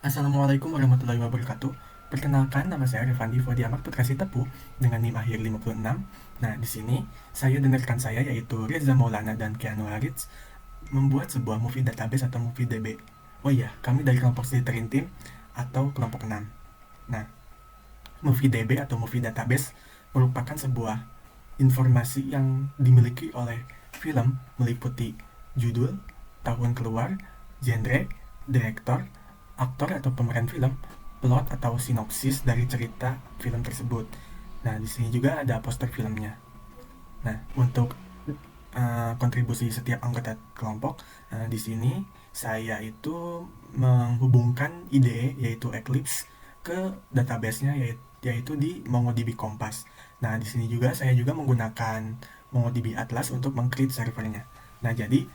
Assalamualaikum warahmatullahi wabarakatuh. Perkenalkan, nama saya Revandi Fodiamak Putra Sitepu dengan NIM akhir 56. Nah, di sini saya dan rekan saya yaitu Reza Maulana dan Keanu Harits membuat sebuah movie database atau movie DB. Oh iya, kami dari kelompok Slytherin Team atau kelompok 6. Nah, movie DB atau movie database merupakan sebuah informasi yang dimiliki oleh film meliputi judul, tahun keluar, genre, direktor, aktor atau pemeran film, plot atau sinopsis dari cerita film tersebut. Nah, di sini juga ada poster filmnya. Nah, untuk kontribusi setiap anggota kelompok, di sini saya itu menghubungkan ide yaitu Eclipse ke database-nya yaitu di MongoDB Kompas. Nah, di sini juga saya juga menggunakan MongoDB Atlas untuk meng-create servernya. Nah, jadi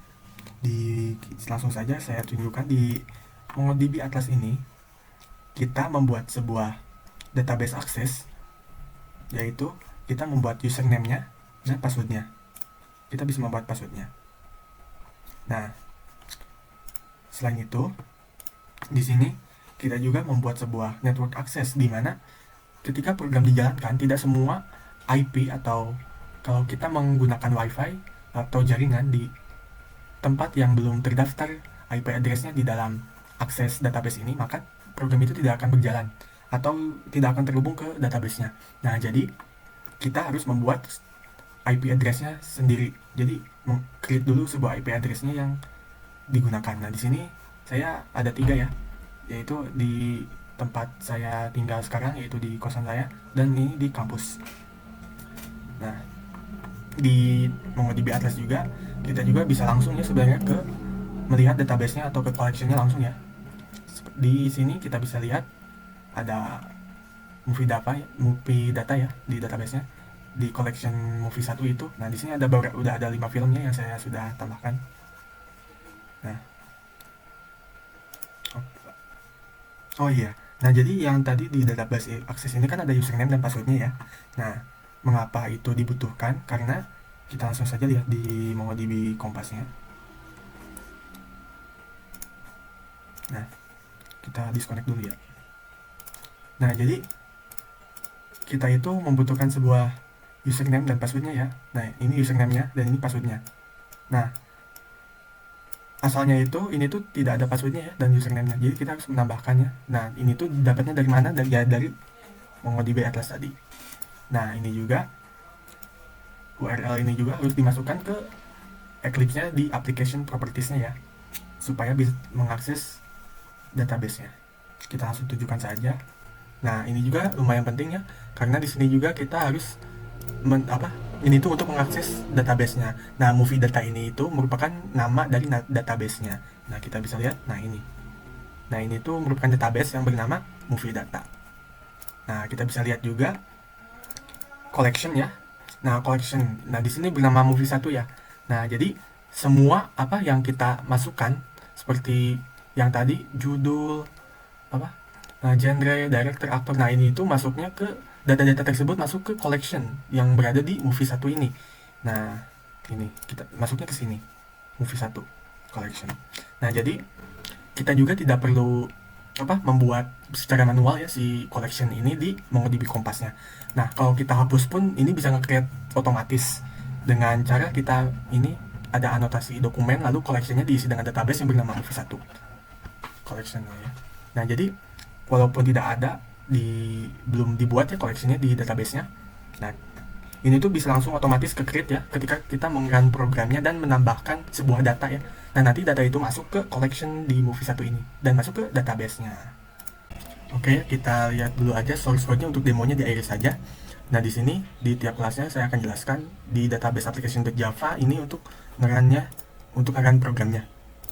di langsung saja saya tunjukkan di MongoDB Atlas ini kita membuat sebuah database akses, yaitu kita membuat username-nya dan password-nya. Kita bisa membuat password-nya. Nah, selain itu, di sini kita juga membuat sebuah network access di mana ketika program dijalankan tidak semua IP atau kalau kita menggunakan WiFi atau jaringan di tempat yang belum terdaftar IP address-nya di dalam akses database ini, maka program itu tidak akan berjalan atau tidak akan terhubung ke database-nya. Nah, jadi kita harus membuat IP address-nya sendiri. Jadi, create dulu sebuah IP address-nya yang digunakan. Nah, di sini saya ada 3 ya, yaitu di tempat saya tinggal sekarang, yaitu di kosan saya, dan ini di kampus. Nah, di MongoDB Atlas juga kita juga bisa langsung ya sebenarnya ke melihat database-nya atau ke collection-nya langsung ya. Di sini kita bisa lihat ada movie data ya di database-nya di collection movie 1 itu. Nah, di sini udah ada 5 filmnya yang saya sudah tambahkan. Nah, oh iya. Nah, jadi yang tadi di database akses ini kan ada username dan passwordnya ya. Nah, mengapa itu dibutuhkan? Karena kita langsung saja lihat di MongoDB Kompasnya. Nah, kita disconnect dulu ya. Nah, jadi kita itu membutuhkan sebuah username dan passwordnya ya. Nah, ini username-nya dan ini passwordnya. Nah, asalnya itu ini tuh tidak ada passwordnya ya dan username-nya. Jadi kita harus menambahkannya. Nah, ini tuh dapatnya dari mana? Dari MongoDB Atlas tadi. Nah, ini juga URL ini juga harus dimasukkan ke Eclipse-nya di application properties-nya ya, supaya bisa mengakses database-nya. Kita langsung tunjukkan saja. Nah, ini juga lumayan penting ya, karena di sini juga kita harus ini tuh untuk mengakses database-nya. Nah, movie data ini itu merupakan nama dari database-nya. Nah, kita bisa lihat, nah ini. Nah, ini tuh merupakan database yang bernama movie data. Nah, kita bisa lihat juga collection ya. Nah, collection. Nah, di sini bernama movie 1 ya. Nah, jadi semua apa yang kita masukkan seperti yang tadi judul apa? Nah, genre, director, aktor. Nah, ini itu masuknya ke data-data tersebut masuk ke collection yang berada di movie 1 ini. Nah, ini kita masuknya ke sini. Movie 1 collection. Nah, jadi kita juga tidak perlu membuat secara manual ya si collection ini di MongoDB Kompasnya. Nah, kalau kita hapus pun ini bisa nge-create otomatis dengan cara kita ini ada anotasi dokumen lalu collectionnya diisi dengan database yang bernama movie 1 collectionnya ya. Nah, jadi walaupun tidak ada belum dibuat ya collectionnya di database-nya. Nah, ini tuh bisa langsung otomatis ke create ya ketika kita meng-run programnya dan menambahkan sebuah data ya. Nah, nanti data itu masuk ke collection di movie 1 ini dan masuk ke database-nya. Oke, kita lihat dulu aja source code-nya untuk demonya di akhir saja. Nah, di sini di tiap kelasnya saya akan jelaskan di database application.java ini untuk nge-run programnya.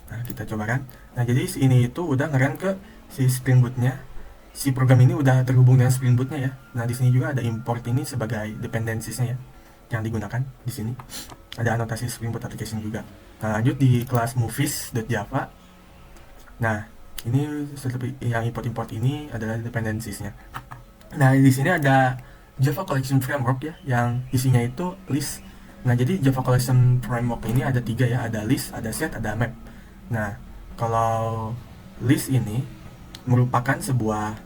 Nah, kita coba run. Nah, jadi ini itu udah nge-run ke si Spring Boot-nya. Si program ini udah terhubung dengan Spring Boot-nya ya. Nah, di sini juga ada import ini sebagai dependencies-nya ya yang digunakan di sini. Ada anotasi Spring Boot application juga. Nah, lanjut di kelas movies.java. Nah, ini yang import ini adalah dependencies-nya. Nah, di sini ada Java Collection Framework ya yang isinya itu list. Nah, jadi Java Collection Framework ini ada 3 ya, ada list, ada set, ada map. Nah, kalau list ini merupakan sebuah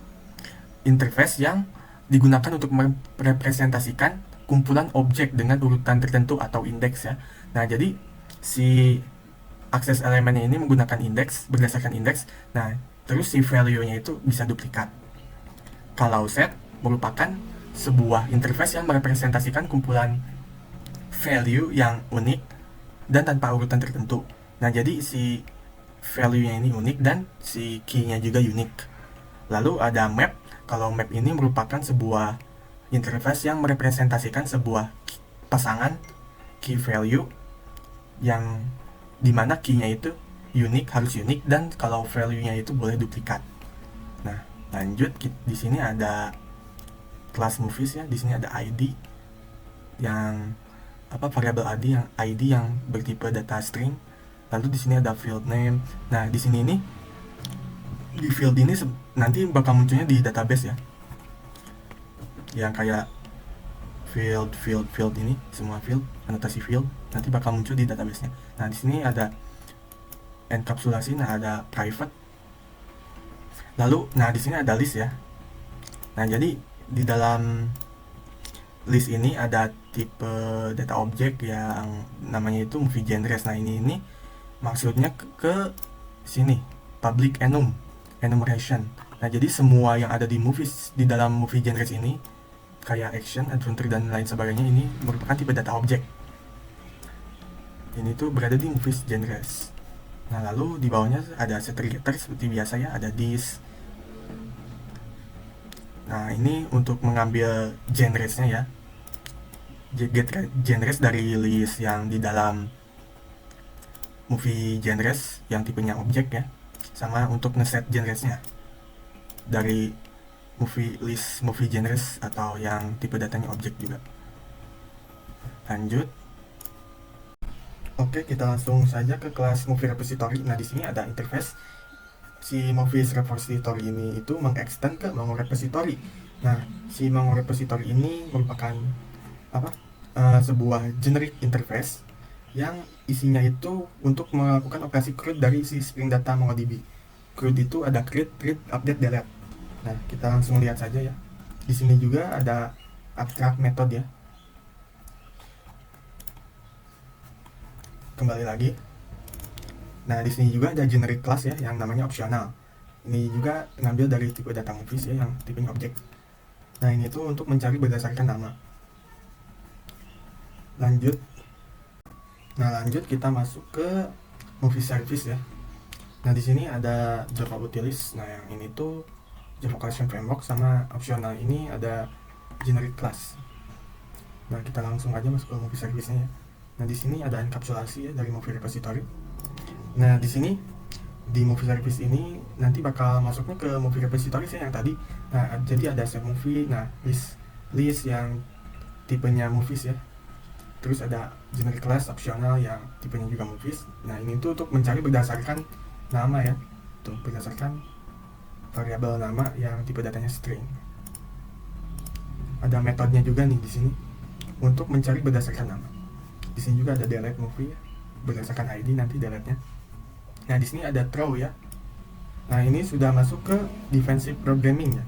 interface yang digunakan untuk merepresentasikan kumpulan objek dengan urutan tertentu atau indeks ya. Nah, jadi si akses elemennya ini menggunakan indeks, berdasarkan indeks. Nah, terus si value-nya itu bisa duplikat. Kalau set merupakan sebuah interface yang merepresentasikan kumpulan value yang unik dan tanpa urutan tertentu. Nah, jadi si value-nya ini unik dan si key-nya juga unik. Lalu ada map. Kalau map ini merupakan sebuah interface yang merepresentasikan sebuah pasangan key value yang dimana key-nya itu unik, harus unik, dan kalau value-nya itu boleh duplikat. Nah, lanjut di sini ada class movies ya. Di sini ada ID yang variabel ID yang bertipe data string. Lalu di sini ada field name. Nah, di sini ini di field ini nanti bakal munculnya di database ya, yang kayak field ini, semua field, anotasi field nanti bakal muncul di database-nya. Nah, di sini ada enkapsulasi, nah ada private. Lalu, nah di sini ada list ya. Nah, jadi di dalam list ini ada tipe data object yang namanya itu movie genres. Nah, ini maksudnya ke sini public enumeration. Nah, jadi semua yang ada di movies di dalam movie genres ini kayak action, adventure dan lain sebagainya ini merupakan tipe data object. Ini tuh berada di movies genres. Nah, lalu di bawahnya ada segregator seperti biasa ya, ada this. Nah, ini untuk mengambil genresnya ya. Get genres dari list yang di dalam movie genres yang tipenya objek ya. Sama untuk ngeset genresnya dari list movie genres atau yang tipe datanya objek juga. Lanjut. Oke, kita langsung saja ke kelas movie repository. Nah, di sini ada interface. Si movies repository ini itu mengextend ke Mongo repository. Nah, si Mongo repository ini merupakan sebuah generic interface yang isinya itu untuk melakukan operasi CRUD dari si Spring Data MongoDB. CRUD itu ada create, read, update, delete. Nah, kita langsung lihat saja ya. Di sini juga ada abstract method ya. Kembali lagi. Nah, di sini juga ada generic class ya yang namanya optional. Ini juga ngambil dari tipe data movies ya yang tipenya objek. Nah, ini tuh untuk mencari berdasarkan nama. Lanjut kita masuk ke movie service ya. Nah, di sini ada Java Utilities. Nah, yang ini tuh Java Collection Framework, sama optional ini ada generic class. Nah, kita langsung aja masuk ke movie service-nya ya. Nah, di sini ada enkapsulasi ya dari movie repository. Nah, di sini di movie service ini nanti bakal masuknya ke movie repository ya yang tadi. Nah, jadi ada save movie, nah list yang tipenya movies ya. Terus ada generic class optional yang tipenya juga movies. Nah, ini tuh untuk mencari berdasarkan nama ya. Tuh, berdasarkan variabel nama yang tipe datanya string. Ada metodenya juga nih di sini untuk mencari berdasarkan nama. Di sini juga ada delete movie ya, berdasarkan ID nanti delete-nya. Nah, di sini ada throw ya. Nah, ini sudah masuk ke defensive programming ya.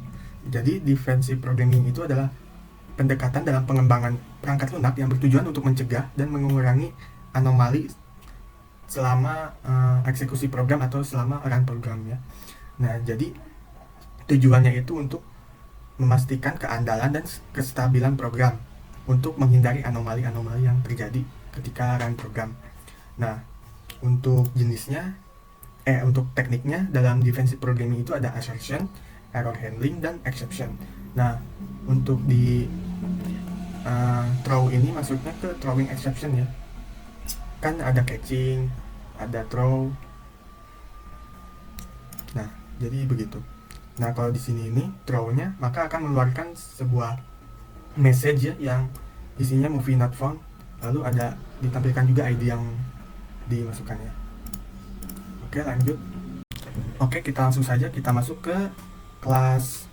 Jadi defensive programming itu adalah pendekatan dalam pengembangan perangkat lunak yang bertujuan untuk mencegah dan mengurangi anomali selama eksekusi program atau selama run program ya. Nah, jadi tujuannya itu untuk memastikan keandalan dan kestabilan program untuk menghindari anomali-anomali yang terjadi ketika run program. Nah, untuk jenisnya, untuk tekniknya dalam defensive programming itu ada assertion, error handling, dan exception. Nah, untuk di throw ini masuknya ke throwing exception ya. Kan ada catching, ada throw. Nah, jadi begitu. Nah, kalau di sini ini throw-nya maka akan mengeluarkan sebuah message ya yang isinya movie not found. Lalu ada ditampilkan juga ID yang dimasukkannya. Oke, lanjut. Oke, kita langsung saja kita masuk ke kelas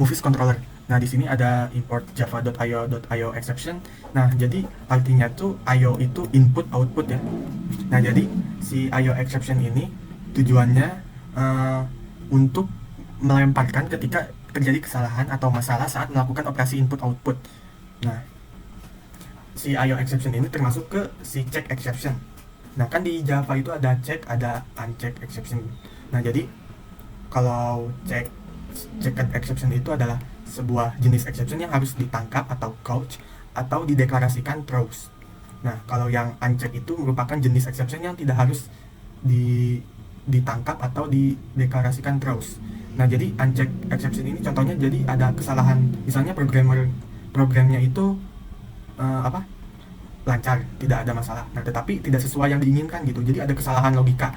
movies controller. Nah, di sini ada import java.io exception. Nah, jadi artinya tuh io itu input output ya. Nah, jadi si io exception ini tujuannya untuk melemparkan ketika terjadi kesalahan atau masalah saat melakukan operasi input-output. Nah, si IO exception ini termasuk ke si check exception. Nah, kan di Java itu ada check, ada uncheck exception. Nah, jadi kalau checked exception itu adalah sebuah jenis exception yang harus ditangkap atau caught atau dideklarasikan throws. Nah, kalau yang uncheck itu merupakan jenis exception yang tidak harus ditangkap atau dideklarasikan throws. Nah, jadi uncheck exception ini contohnya jadi ada kesalahan, misalnya programnya itu lancar, tidak ada masalah. Nah, tetapi tidak sesuai yang diinginkan gitu. Jadi ada kesalahan logika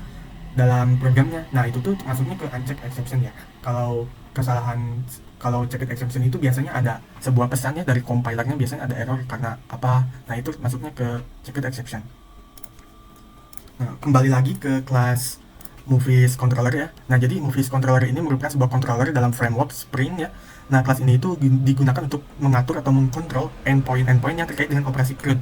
dalam programnya. Nah, itu tuh masuknya ke uncheck exception ya. Kalau checked exception itu biasanya ada sebuah pesannya dari compilernya, biasanya ada error karena apa. Nah, itu masuknya ke checked exception. Nah, kembali lagi ke kelas Movies Controller ya. Nah, jadi Movies Controller ini merupakan sebuah controller dalam framework Spring ya. Nah, kelas ini itu digunakan untuk mengatur atau mengkontrol endpoint yang terkait dengan operasi CRUD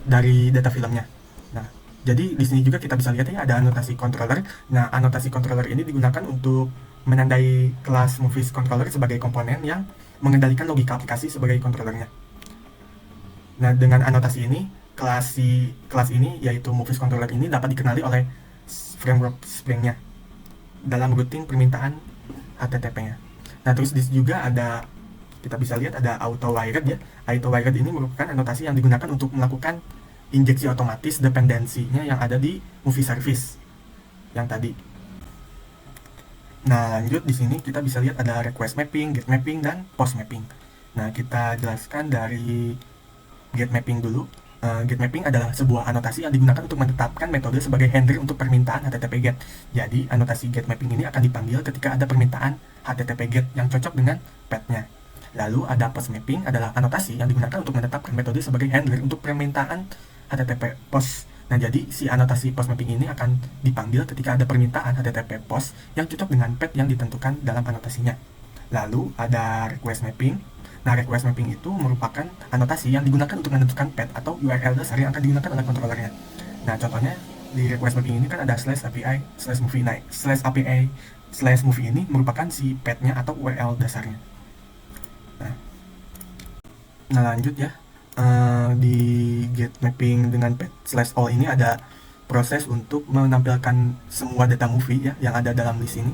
dari data filmnya. Nah, jadi di sini juga kita bisa lihat ya ada anotasi controller. Nah, anotasi controller ini digunakan untuk menandai kelas Movies Controller sebagai komponen yang mengendalikan logika aplikasi sebagai controllernya. Nah, dengan anotasi ini, kelas ini yaitu Movies Controller ini dapat dikenali oleh framework Spring-nya dalam routing permintaan HTTP-nya. Nah, terus di sini juga ada, kita bisa lihat ada auto wired ya. Auto wired ini merupakan anotasi yang digunakan untuk melakukan injeksi otomatis dependensinya yang ada di movie service yang tadi. Nah, lanjut di sini kita bisa lihat ada request mapping, get mapping, dan post mapping. Nah, kita jelaskan dari get mapping dulu. Get mapping adalah sebuah anotasi yang digunakan untuk menetapkan metode sebagai handler untuk permintaan HTTP GET. Jadi, anotasi get mapping ini akan dipanggil ketika ada permintaan HTTP GET yang cocok dengan path-nya. Lalu ada post mapping adalah anotasi yang digunakan untuk menetapkan metode sebagai handler untuk permintaan HTTP post. Nah, jadi si anotasi post mapping ini akan dipanggil ketika ada permintaan HTTP post yang cocok dengan path yang ditentukan dalam anotasinya. Lalu ada request mapping. Nah, request mapping itu merupakan anotasi yang digunakan untuk menentukan path atau URL dasar yang akan digunakan oleh controllernya. Nah, contohnya di request mapping ini kan ada /API/movie. Nah, /API/movie ini merupakan si path-nya atau URL dasarnya. Nah, lanjut ya. Di get mapping dengan path/all ini ada proses untuk menampilkan semua data movie ya yang ada dalam list ini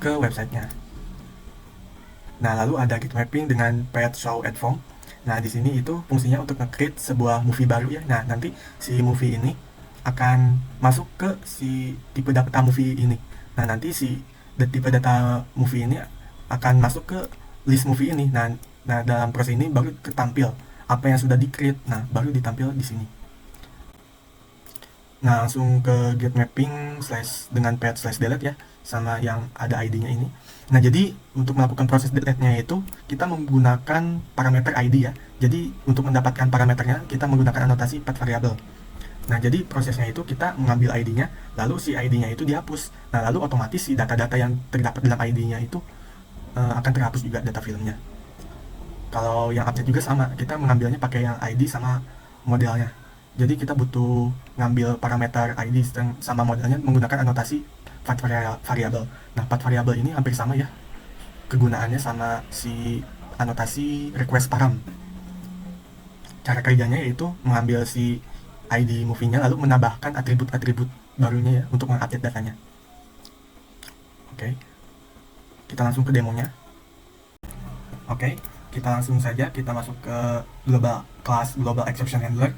ke websitenya. Nah, lalu ada get mapping dengan path show add form. Nah, di sini itu fungsinya untuk nge-create sebuah movie baru ya. Nah, nanti si movie ini akan masuk ke si tipe data movie ini. Nah, nanti si tipe data movie ini akan masuk ke list movie ini. Nah, dalam proses ini baru ketampil apa yang sudah di-create. Nah, baru ditampil di sini. Nah, langsung ke get mapping dengan path/delete ya, sama yang ada ID-nya ini. Nah, jadi untuk melakukan proses delete-nya itu kita menggunakan parameter ID ya. Jadi untuk mendapatkan parameternya kita menggunakan anotasi path variable. Nah, jadi prosesnya itu kita mengambil ID-nya, lalu si ID-nya itu dihapus. Nah, lalu otomatis si data-data yang terdapat dalam ID-nya itu akan terhapus juga data filmnya. Kalau yang update juga sama, kita mengambilnya pakai yang ID sama modelnya. Jadi kita butuh ngambil parameter ID sama modelnya menggunakan anotasi path variable. Nah, path variable ini hampir sama ya kegunaannya sama si anotasi request param. Cara kerjanya yaitu mengambil si ID movie-nya lalu menambahkan atribut-atribut barunya ya untuk mengupdate datanya. Oke. Kita langsung ke demonya. Oke, kita langsung saja kita masuk ke kelas global exception handler.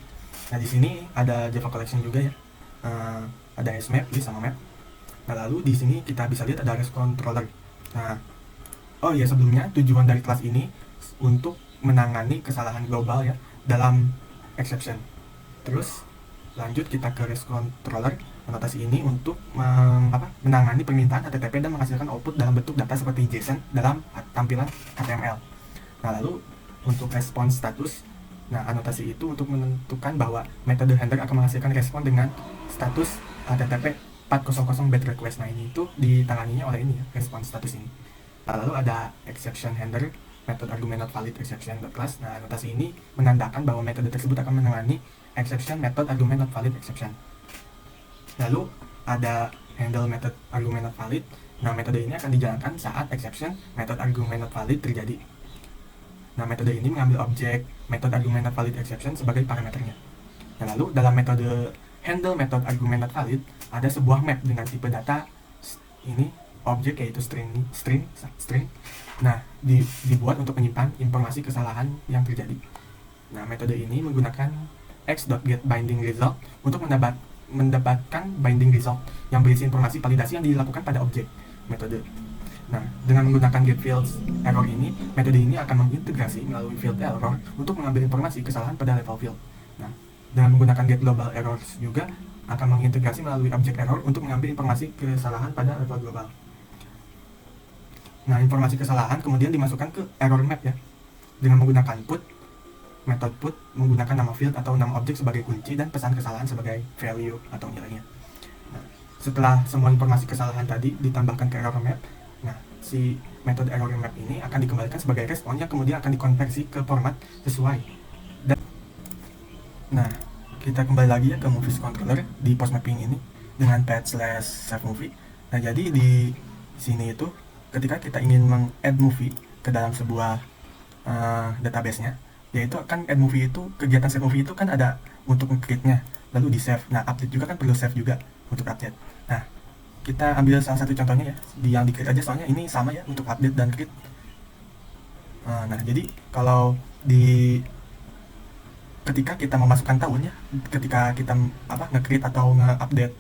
Nah, di sini ada Java collection juga ya. Ada smap sama map. Nah, lalu di sini kita bisa lihat ada REST controller. Nah, oh ya, sebelumnya tujuan dari kelas ini untuk menangani kesalahan global ya dalam exception. Terus lanjut kita ke REST controller. Anotasi ini untuk menangani permintaan HTTP dan menghasilkan output dalam bentuk data seperti JSON dalam tampilan HTML. Nah, lalu untuk response status, nah anotasi itu untuk menentukan bahwa metode handler akan menghasilkan respon dengan status HTTP 400 bad request. Nah, ini itu ditanganinya oleh ini ya, response status ini. Nah, lalu ada exception handler, method argument not valid exception class. Nah, anotasi ini menandakan bahwa metode tersebut akan menangani exception method argument not valid exception. Lalu ada handle method argument not valid. Nah, metode ini akan dijalankan saat exception method argument not valid terjadi. Nah, metode ini mengambil objek method argument not valid exception sebagai parameternya. Nah, lalu dalam metode handle method argument not valid ada sebuah map dengan tipe data ini objek yaitu string. Nah, dibuat untuk menyimpan informasi kesalahan yang terjadi. Nah, metode ini menggunakan x.getBindingResult untuk mendapatkan binding result yang berisi informasi validasi yang dilakukan pada objek metode. Nah, dengan menggunakan getFields_error ini, metode ini akan mengintegrasi melalui field error untuk mengambil informasi kesalahan pada level field. Nah, dengan menggunakan getGlobalErrors juga akan mengintegrasi melalui objek error untuk mengambil informasi kesalahan pada level global. Nah, informasi kesalahan kemudian dimasukkan ke error map ya, dengan menggunakan metode put menggunakan nama field atau nama objek sebagai kunci dan pesan kesalahan sebagai value atau nilainya. Nah, setelah semua informasi kesalahan tadi ditambahkan ke error map, nah si metode error map ini akan dikembalikan sebagai respon yang kemudian akan dikonversi ke format sesuai. Nah, kita kembali lagi ya ke movies controller di post mapping ini dengan pad/save_movie. Nah, jadi di sini itu ketika kita ingin meng-add movie ke dalam sebuah database-nya, yaitu akan add movie itu, kegiatan save movie itu kan ada untuk nge-create-nya, lalu di save. Nah, update juga kan perlu save juga untuk update. Nah, kita ambil salah satu contohnya ya, yang di create aja soalnya ini sama ya untuk update dan create. Nah, jadi kalau ketika kita memasukkan tahunnya, ketika kita nge-create atau nge-update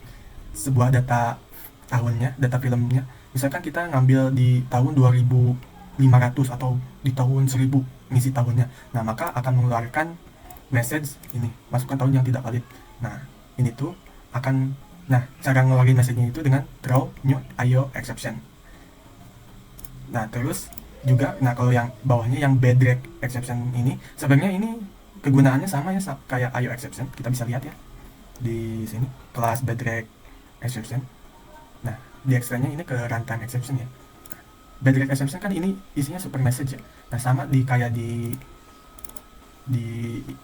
sebuah data tahunnya, data filmnya, misalkan kita ngambil di tahun 2500 atau di tahun 1000 ngisi tahunnya, nah maka akan mengeluarkan message ini, masukkan tahun yang tidak valid. Nah, ini tuh akan, cara ngeluarin message-nya itu dengan throw new IO exception. Nah, terus juga, kalau yang bawahnya yang bedreg exception ini, sebenarnya ini kegunaannya sama ya kayak IO exception. Kita bisa lihat ya di sini kelas bedreg exception. Nah, di ekstranya ini ke runtime exception ya. Bedreg exception kan ini isinya super message ya. Nah, sama kayak di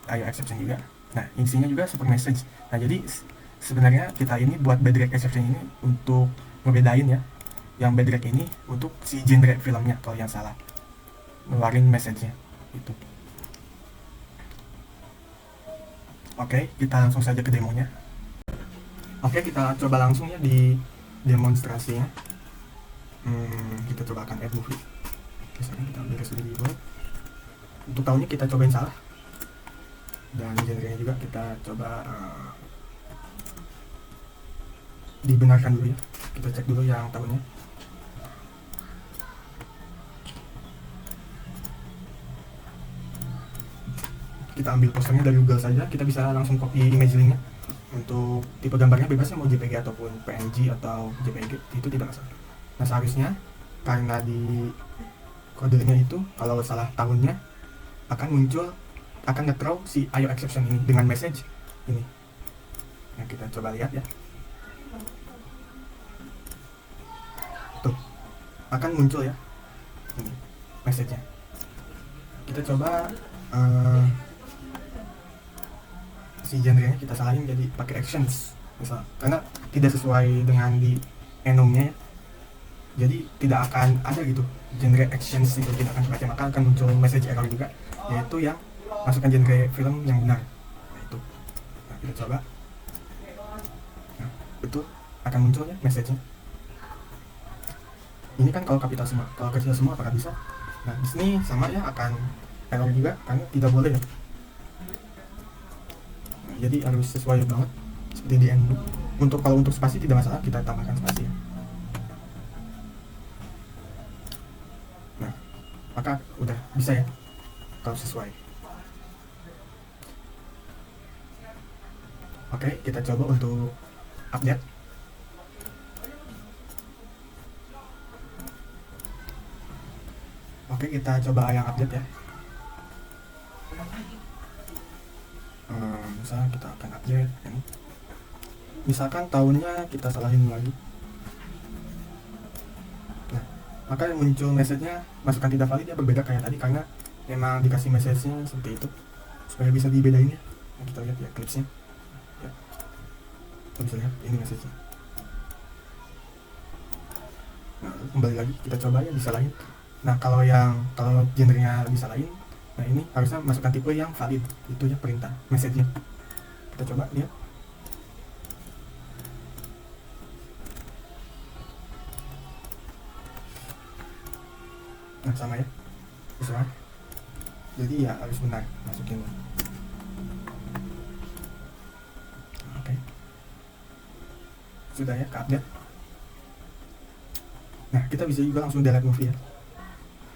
IO exception juga. Nah, isinya juga super message. Nah, jadi sebenarnya kita ini buat bedreg exception ini untuk ngebedain ya. Yang bedreg ini untuk si genre filmnya kalau yang salah ngeluarin message-nya itu. Oke, kita langsung saja ke demonya. Oke, kita coba langsung ya di demonstrasinya. Kita coba akan add movie. Misalkan kita ambil sudah dibuat. Untuk tahunnya kita cobain salah. Dan genre-nya juga kita coba dibenarkan dulu ya. Kita cek dulu yang tahunnya. Kita ambil posternya dari Google saja. Kita bisa langsung copy image linknya. Untuk tipe gambarnya bebasnya mau JPG ataupun PNG atau JPG, itu tidak masalah. Nah, seharusnya karena di kodenya itu kalau salah tahunnya akan nge-throw si IO exception ini dengan message ini. Nah, kita coba lihat ya. Tuh, akan muncul ya ini message-nya. Kita coba si genre-nya kita salahin jadi pakai actions misal, karena tidak sesuai dengan di enum-nya ya. Jadi tidak akan ada gitu genre actions itu tidak akan terbaca, maka akan muncul message error juga, yaitu yang masukkan genre film yang benar. Nah, itu. Nah, kita coba. Nah, betul akan muncul ya message-nya. Ini kan kalau kapital semua, kalau kecil semua apakah bisa? Nah, di sini sama ya akan error juga karena tidak boleh ya. Nah, jadi harus sesuai banget seperti di enum. Kalau untuk spasi tidak masalah, kita tambahkan spasi ya. Maka udah bisa ya kalau sesuai. Oke, kita coba untuk update. Oke, kita coba yang update ya. Misalnya kita akan update ini. Misalkan tahunnya kita salahin lagi. Maka yang muncul message-nya masukkan tidak valid ya, berbeda kayak tadi karena memang dikasih message-nya seperti itu supaya bisa dibedain ya. Nah, kita lihat ya clips-nya ya. Kita bisa lihat ini message-nya. Nah, kembali lagi kita coba ya disalahin. Nah kalau genrenya disalahin, nah ini harusnya masukkan tipe yang valid, itu ya perintah message-nya. Kita coba lihat. Nah sama ya, sesuai. Jadi ya harus benar masukin. Oke, sudah ya, ke update. Nah kita bisa juga langsung delete movie ya.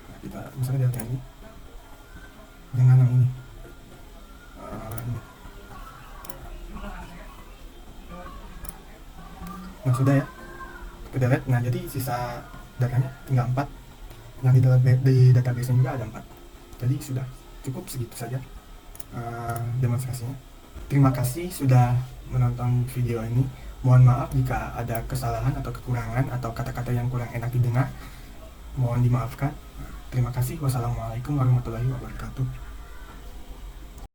Nah, kita misalnya delete yang ini dengan yang ini. Ini. Nah sudah ya, ke delete. Nah jadi sisa datanya tinggal 4, yang di database juga ada 4. Jadi sudah cukup segitu saja demonstrasinya. Terima kasih sudah menonton video ini. Mohon maaf jika ada kesalahan atau kekurangan atau kata-kata yang kurang enak didengar. Mohon dimaafkan. Terima kasih. Wassalamualaikum warahmatullahi wabarakatuh.